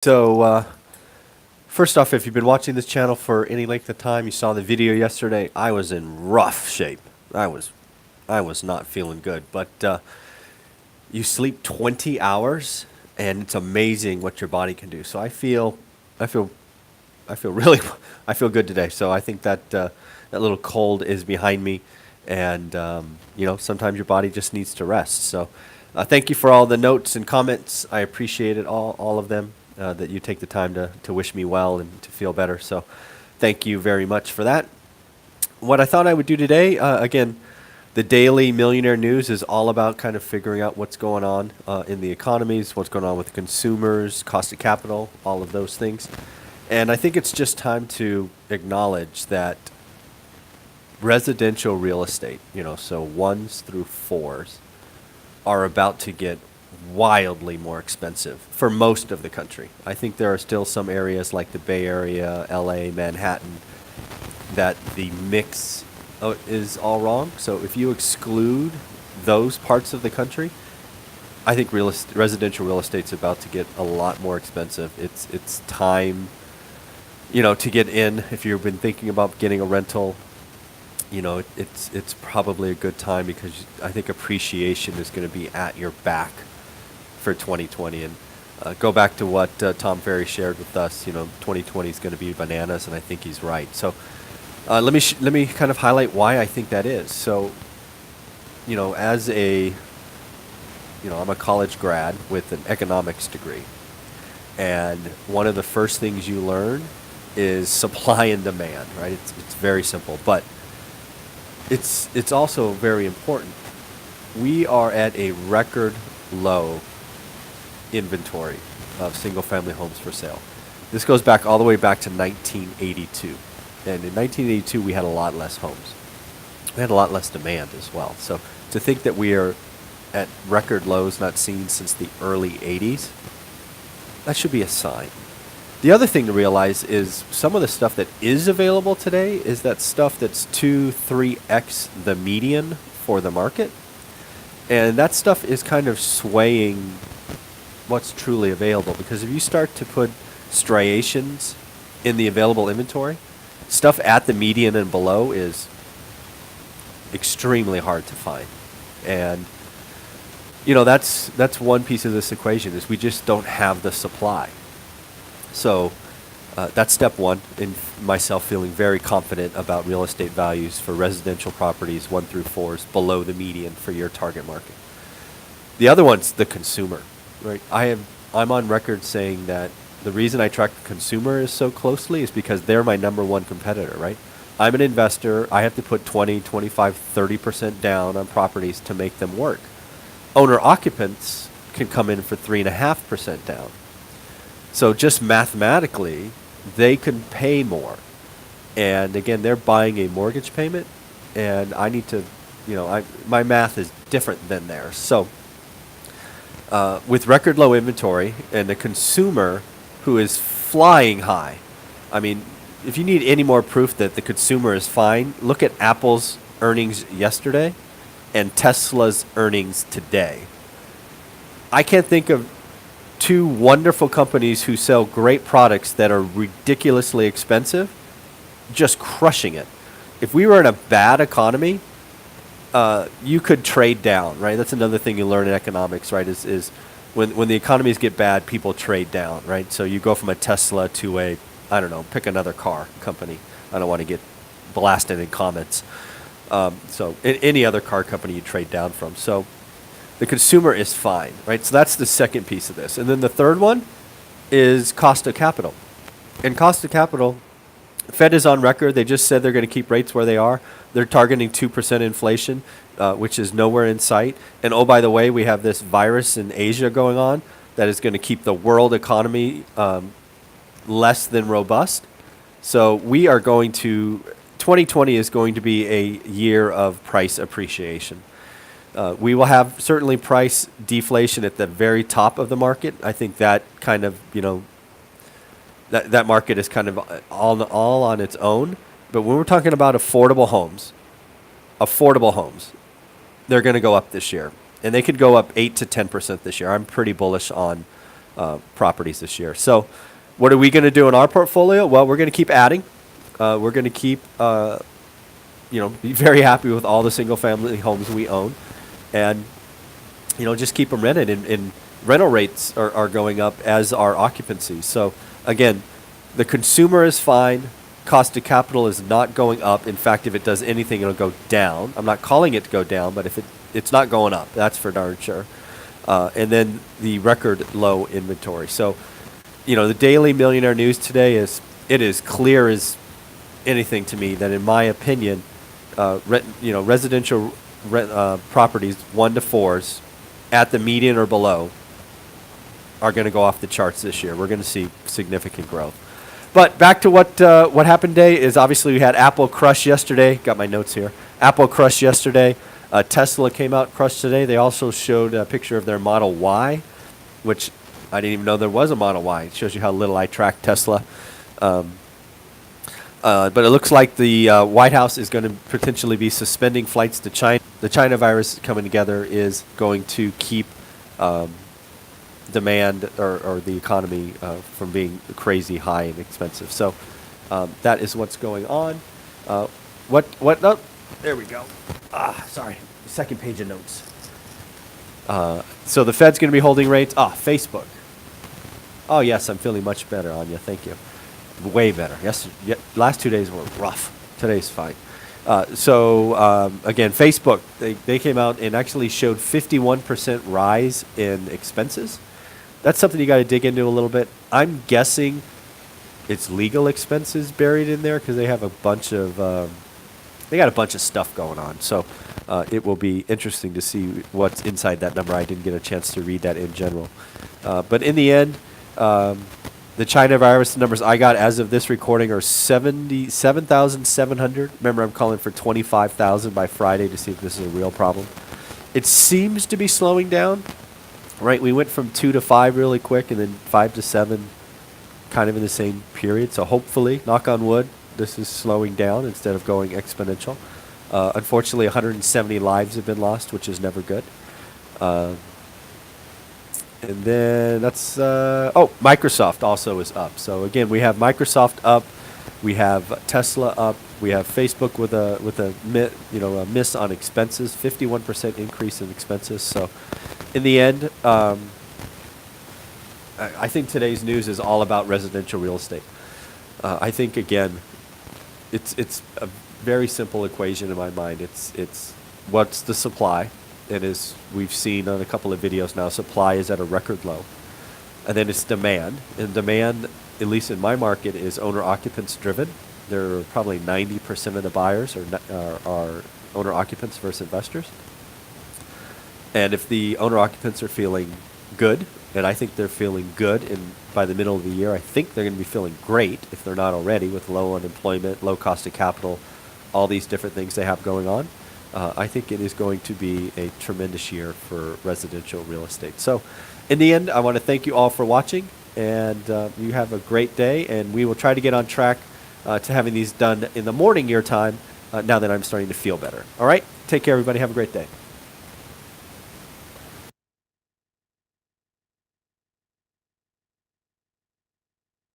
So, first off, if you've been watching this channel for any length of time, you saw the video yesterday. I was in rough shape. I was not feeling good. But you sleep 20 hours, and it's amazing what your body can do. So I feel, I feel really, I feel good today. So I think that little cold is behind me, and sometimes your body just needs to rest. So, thank you for all the notes and comments. I appreciate it all of them. That you take the time to wish me well and to feel better. So thank you very much for that. What I thought I would do today, again, the daily Millionaire news is all about kind of figuring out what's going on in the economies, what's going on with consumers, cost of capital, all of those things. And I think it's just time to acknowledge that residential real estate, so ones through fours, are about to get wildly more expensive for most of the country. I think there are still some areas like the Bay Area, LA, Manhattan, that the mix is all wrong. So if you exclude those parts of the country, I think residential real estate's about to get a lot more expensive. It's time, to get in. If you've been thinking about getting a rental, it's probably a good time because I think appreciation is going to be at your back for 2020. And go back to what Tom Ferry shared with us. 2020 is going to be bananas, and I think he's right. So let me kind of highlight why I think that is. So as I'm a college grad with an economics degree, and one of the first things you learn is supply and demand, right? It's very simple, but it's also very important. We are at a record low inventory of single-family homes for sale. This goes back all the way back to 1982. And in 1982, we had a lot less homes. We had a lot less demand as well. So to think that we are at record lows not seen since the early 80s, that should be a sign. The other thing to realize is some of the stuff that is available today is that stuff that's 2-3x the median for the market. And that stuff is kind of swaying what's truly available, because if you start to put striations in the available inventory, stuff at the median and below is extremely hard to find. And that's one piece of this equation, is we just don't have the supply. So that's step one in myself feeling very confident about real estate values for residential properties 1 through 4s below the median for your target market. The other one's the consumer, right? I'm on record saying that the reason I track the consumer is so closely is because they're my number one competitor, right? I'm an investor. I have to put 20, 25, 30% down on properties to make them work. Owner occupants can come in for 3.5% down. So just mathematically, they can pay more. And again, they're buying a mortgage payment, and I need to, my math is different than theirs. So with record low inventory and a consumer who is flying high, I mean, if you need any more proof that the consumer is fine, look at Apple's earnings yesterday and Tesla's earnings today. I can't think of two wonderful companies who sell great products that are ridiculously expensive just crushing it. If we were in a bad economy, you could trade down, right? That's another thing you learn in economics, right? Is when the economies get bad, people trade down, right? So you go from a Tesla to pick another car company. I don't want to get blasted in comments. So any other car company you trade down from. So the consumer is fine, right? So that's the second piece of this. And then the third one is cost of capital. And cost of capital, Fed is on record. They just said they're going to keep rates where they are. They're targeting 2% inflation, which is nowhere in sight. And oh, by the way, we have this virus in Asia going on that is going to keep the world economy less than robust. So 2020 is going to be a year of price appreciation. We will have certainly price deflation at the very top of the market. I think that kind of, that market is kind of all on its own. But when we're talking about affordable homes, they're going to go up this year. And they could go up 8 to 10% this year. I'm pretty bullish on properties this year. So what are we going to do in our portfolio? Well, we're going to keep adding. We're going to keep, be very happy with all the single-family homes we own, and just keep them rented. And rental rates are going up, as are occupancy. So again, the consumer is fine. Cost of capital is not going up. In fact, if it does anything, it'll go down. I'm not calling it to go down, but if it's not going up, that's for darn sure. And then the record low inventory. So, the daily Millionaire news today is clear as anything to me that, in my opinion, residential properties 1 to 4s at the median or below are going to go off the charts this year. We're going to see significant growth. But back to what happened today is, obviously we had Apple crush yesterday. Got my notes here. Apple crush yesterday. Tesla came out crushed today. They also showed a picture of their Model Y, which I didn't even know there was a Model Y. It shows you how little I track Tesla. But it looks like the White House is going to potentially be suspending flights to China. The China virus coming together is going to keep demand or the economy from being crazy high and expensive. So that is what's going on. No, there we go. Sorry, second page of notes. So the Fed's going to be holding rates. Facebook. Oh yes, I'm feeling much better, Anya. Thank you. Way better. Yes, last 2 days were rough. Today's fine. Again, Facebook, they came out and actually showed 51% rise in expenses. That's something you got to dig into a little bit. I'm guessing it's legal expenses buried in there because they have a bunch of stuff going on. So it will be interesting to see what's inside that number. I didn't get a chance to read that in general. But in the end, the China virus numbers I got as of this recording are 77,700. Remember, I'm calling for 25,000 by Friday to see if this is a real problem. It seems to be slowing down. Right, we went from 2 to 5 really quick, and then 5 to 7 kind of in the same period. So hopefully, knock on wood, this is slowing down instead of going exponential. Unfortunately, 170 lives have been lost, which is never good. And then that's Microsoft also is up. So again, we have Microsoft up, we have Tesla up, we have Facebook with a miss on expenses, 51% increase in expenses. So in the end, I think today's news is all about residential real estate. I think again, it's a very simple equation in my mind. It's what's the supply, and as we've seen on a couple of videos now, supply is at a record low, and then it's demand. And demand, at least in my market, is owner occupants driven. There are probably 90% of the buyers are owner occupants versus investors. And if the owner occupants are feeling good, and I think they're feeling good, and by the middle of the year, I think they're going to be feeling great if they're not already, with low unemployment, low cost of capital, all these different things they have going on. I think it is going to be a tremendous year for residential real estate. So in the end, I want to thank you all for watching, and you have a great day, and we will try to get on track to having these done in the morning your time now that I'm starting to feel better. All right? Take care, everybody. Have a great day.